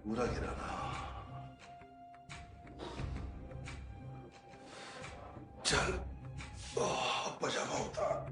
पूरा गिराना। चल पजामा उतार।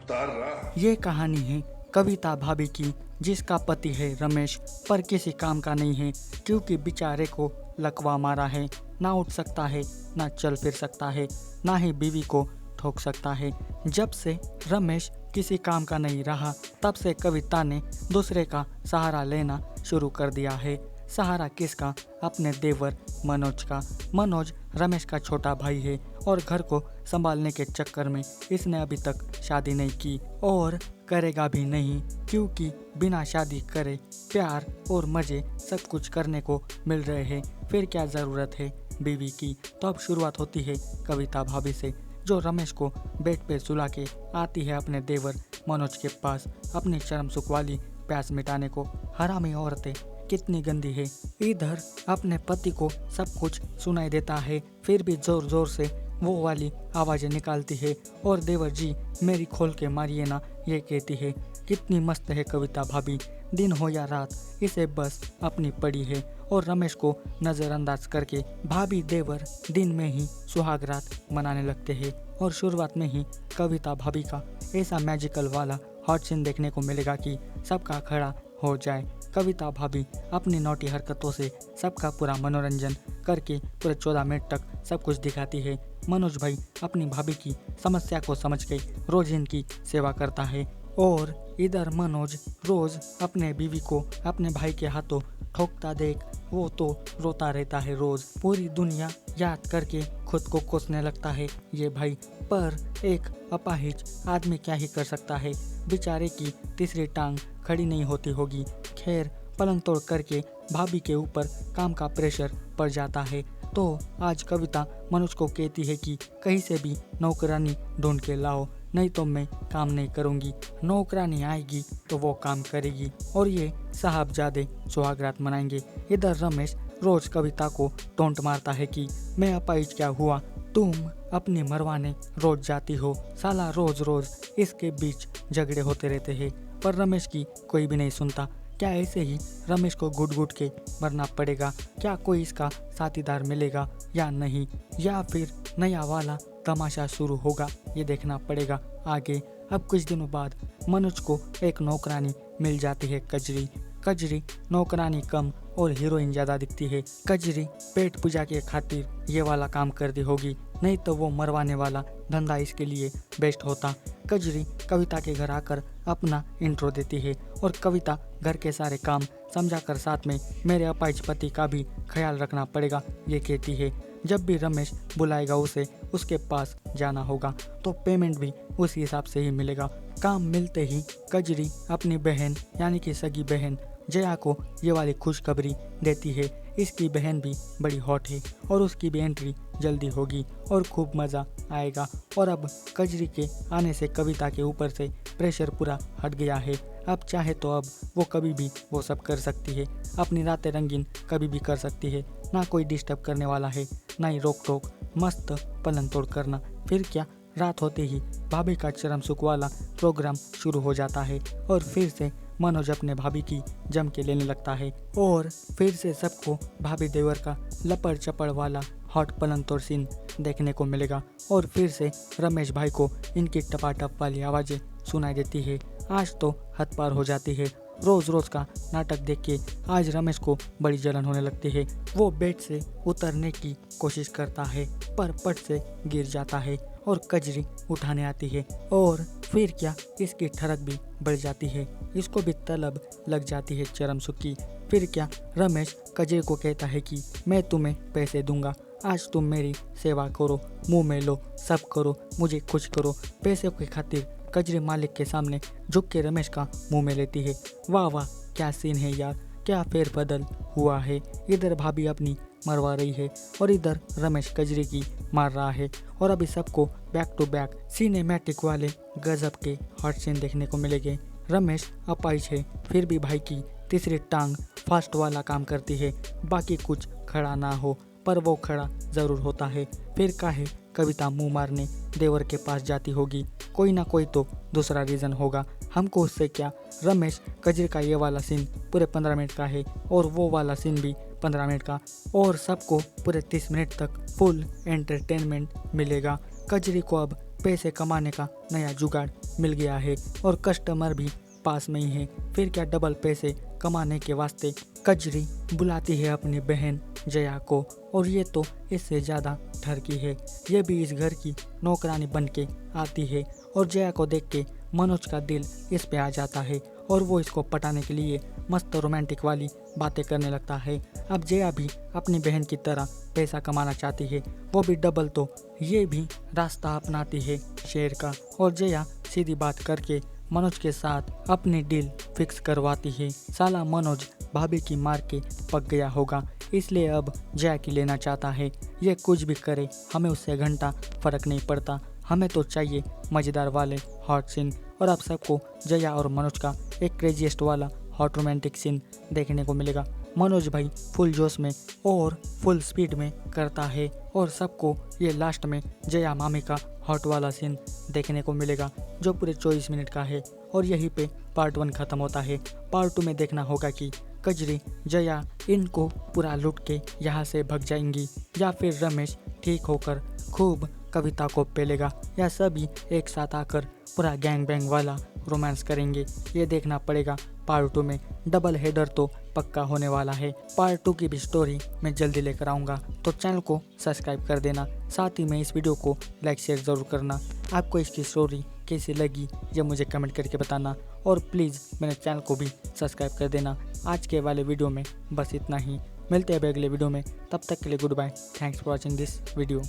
उतार रहा। ये कहानी है कविता भाभी की, जिसका पति है रमेश पर किसी काम का नहीं है, क्योंकि बेचारे को लकवा मारा है। ना उठ सकता है, ना चल फिर सकता है, ना ही बीवी को ठोक सकता है। जब से रमेश किसी काम का नहीं रहा, तब से कविता ने दूसरे का सहारा लेना शुरू कर दिया है। सहारा किसका? अपने देवर मनोज का। मनोज रमेश का छोटा भाई है और घर को संभालने के चक्कर में इसने अभी तक शादी नहीं की और करेगा भी नहीं, क्योंकि बिना शादी करे प्यार और मजे सब कुछ करने को मिल रहे हैं। फिर क्या ज़रूरत है बीवी की? तो अब शुरुआत होती है कविता भाभी से, जो रमेश को बेड पे सुला के आती है अपने देवर मनोज के पास अपनी चरम सुख वाली प्यास मिटाने को। हरामी औरतें कितनी गंदी है। इधर अपने पति को सब कुछ सुनाई देता है, फिर भी जोर जोर से वो वाली आवाज़ें निकालती है और देवर जी मेरी खोल के मारिए ना, ये कहती है। कितनी मस्त है कविता भाभी, दिन हो या रात इसे बस अपनी पड़ी है। और रमेश को नज़रअंदाज करके भाभी देवर दिन में ही सुहाग रात मनाने लगते हैं और शुरुआत में ही कविता भाभी का ऐसा मैजिकल वाला हॉट सीन देखने को मिलेगा कि सबका खड़ा हो जाए। कविता भाभी अपनी नौटी हरकतों से सबका पूरा मनोरंजन करके पूरे 14 मिनट तक सब कुछ दिखाती है। मनोज भाई अपनी भाभी की समस्या को समझ के रोज इनकी सेवा करता है और इधर मनोज रोज अपने बीवी को अपने भाई के हाथों ठोकता देख वो तो रोता रहता है। रोज पूरी दुनिया याद करके खुद को कोसने लगता है ये भाई, पर एक अपाहिज आदमी क्या ही कर सकता है। बेचारे की तीसरी टांग खड़ी नहीं होती होगी। खैर पलंग तोड़ करके भाभी के ऊपर काम का प्रेशर पड़ जाता है, तो आज कविता मनोज को कहती है कि कहीं से भी नौकरानी ढूंढ के लाओ, नहीं तो मैं काम नहीं करूंगी। नौकरानी आएगी तो वो काम करेगी और ये साहबजादे सुहागरात मनाएंगे। इधर रमेश रोज कविता को टोंट मारता है कि मैं अपाहिज क्या हुआ, तुम अपनी मरवाने रोज जाती हो। साला रोज रोज इसके बीच झगड़े होते रहते हैं, पर रमेश की कोई भी नहीं सुनता। क्या ऐसे ही रमेश को घुट घुट के मरना पड़ेगा? क्या कोई इसका साथीदार मिलेगा या नहीं, या फिर नया वाला तमाशा शुरू होगा? ये देखना पड़ेगा आगे। अब कुछ दिनों बाद मनोज को एक नौकरानी मिल जाती है, कजरी। कजरी नौकरानी कम और हीरोइन ज़्यादा दिखती है। कजरी पेट पूजा के खातिर ये वाला काम करती होगी, नहीं तो वो मरवाने वाला धंधा इसके लिए बेस्ट होता। कजरी कविता के घर आकर अपना इंट्रो देती है और कविता घर के सारे काम समझाकर साथ में मेरे अपाहिज पति का भी ख्याल रखना पड़ेगा, ये कहती है। जब भी रमेश बुलाएगा उसे उसके पास जाना होगा, तो पेमेंट भी उस हिसाब से ही मिलेगा। काम मिलते ही कजरी अपनी बहन यानी कि सगी बहन जया को ये वाली खुशखबरी देती है। इसकी बहन भी बड़ी हॉट है और उसकी भी एंट्री जल्दी होगी और खूब मज़ा आएगा। और अब कजरी के आने से कविता के ऊपर से प्रेशर पूरा हट गया है। अब चाहे तो अब वो कभी भी वो सब कर सकती है, अपनी रातें रंगीन कभी भी कर सकती है। ना कोई डिस्टर्ब करने वाला है, ना ही रोक टोक, मस्त पलंग तोड़ करना। फिर क्या, रात होते ही भाभी का चरम सुख वाला प्रोग्राम शुरू हो जाता है और फिर से मनोज अपने भाभी की जम के लेने लगता है और फिर से सबको भाभी देवर का लपड़ चपड़ वाला हॉट पलंग तोड़ सीन देखने को मिलेगा। और फिर से रमेश भाई को इनकी टपाटप वाली आवाज़ें सुनाई देती है। आज तो हद पार हो जाती है। रोज रोज का नाटक देख के आज रमेश को बड़ी जलन होने लगती है। वो बेड से उतरने की कोशिश करता है पर पट से गिर जाता है और कजरी उठाने आती है और फिर क्या, इसकी ठरक भी बढ़ जाती है। इसको भी तलब लग जाती है चरम सुख की। फिर क्या, रमेश कजरी को कहता है कि मैं तुम्हें पैसे दूंगा, आज तुम मेरी सेवा करो, मुंह में लो, सब करो, मुझे खुश करो। पैसे के खातिर कजरी मालिक के सामने झुक के रमेश का मुंह में लेती है। वाह वाह, क्या सीन है यार, क्या फेर बदल हुआ है। इधर भाभी अपनी मरवा रही है और इधर रमेश कजरी की मार रहा है और अभी सबको बैक टू बैक सिनेमैटिक वाले गजब के हॉट सीन देखने को मिलेंगे। रमेश अपाहिज है, फिर भी भाई की तीसरी टांग फास्ट वाला काम करती है। बाकी कुछ खड़ा ना हो पर वो खड़ा ज़रूर होता है। फिर काहे कविता मुंह मारने देवर के पास जाती होगी। कोई ना कोई तो दूसरा रीज़न होगा। हमको उससे क्या। रमेश कजरी का ये वाला सीन पूरे 15 मिनट का है और वो वाला सीन भी 15 मिनट का, और सबको पूरे 30 मिनट तक फुल एंटरटेनमेंट मिलेगा। कजरी को अब पैसे कमाने का नया जुगाड़ मिल गया है और कस्टमर भी पास में ही है। फिर क्या, डबल पैसे कमाने के वास्ते कजरी बुलाती है अपनी बहन जया को, और ये तो इससे ज़्यादा ठरकी है। ये भी इस घर की नौकरानी बन के आती है और जया को देख के मनोज का दिल इस पे आ जाता है और वो इसको पटाने के लिए मस्त रोमांटिक वाली बातें करने लगता है। अब जया भी अपनी बहन की तरह पैसा कमाना चाहती है, वो भी डबल, तो ये भी रास्ता अपनाती है शेर का, और जया सीधी बात करके मनोज के साथ अपनी डील फिक्स करवाती है। साला मनोज भाभी की मार के पक गया होगा, इसलिए अब जया की लेना चाहता है। ये कुछ भी करे, हमें उससे घंटा फर्क नहीं पड़ता, हमें तो चाहिए मज़ेदार वाले हॉट सीन। और अब सबको जया और मनोज का एक क्रेजीएस्ट वाला हॉट रोमांटिक सीन देखने को मिलेगा। मनोज भाई फुल जोश में और फुल स्पीड में करता है और सबको ये लास्ट में जया मामी का हॉट वाला सीन देखने को मिलेगा जो पूरे 24 मिनट का है। और यहीं पे पार्ट 1 ख़त्म होता है। पार्ट 2 में देखना होगा कि कजरी जया इनको पूरा लूट के यहाँ से भग जाएंगी, या फिर रमेश ठीक होकर खूब कविता को पेलेगा, या सभी एक साथ आकर पूरा गैंग बैंग वाला रोमांस करेंगे। ये देखना पड़ेगा पार्ट 2 में। डबल हेडर तो पक्का होने वाला है। पार्ट 2 की भी स्टोरी मैं जल्दी लेकर आऊँगा, तो चैनल को सब्सक्राइब कर देना। साथ ही में इस वीडियो को लाइक शेयर ज़रूर करना। आपको इसकी स्टोरी कैसी लगी ये मुझे कमेंट करके बताना, और प्लीज़ मेरे चैनल को भी सब्सक्राइब कर देना। आज के वाले वीडियो में बस इतना ही। मिलते हैं अगले वीडियो में, तब तक के लिए good bye. Thanks for watching this video.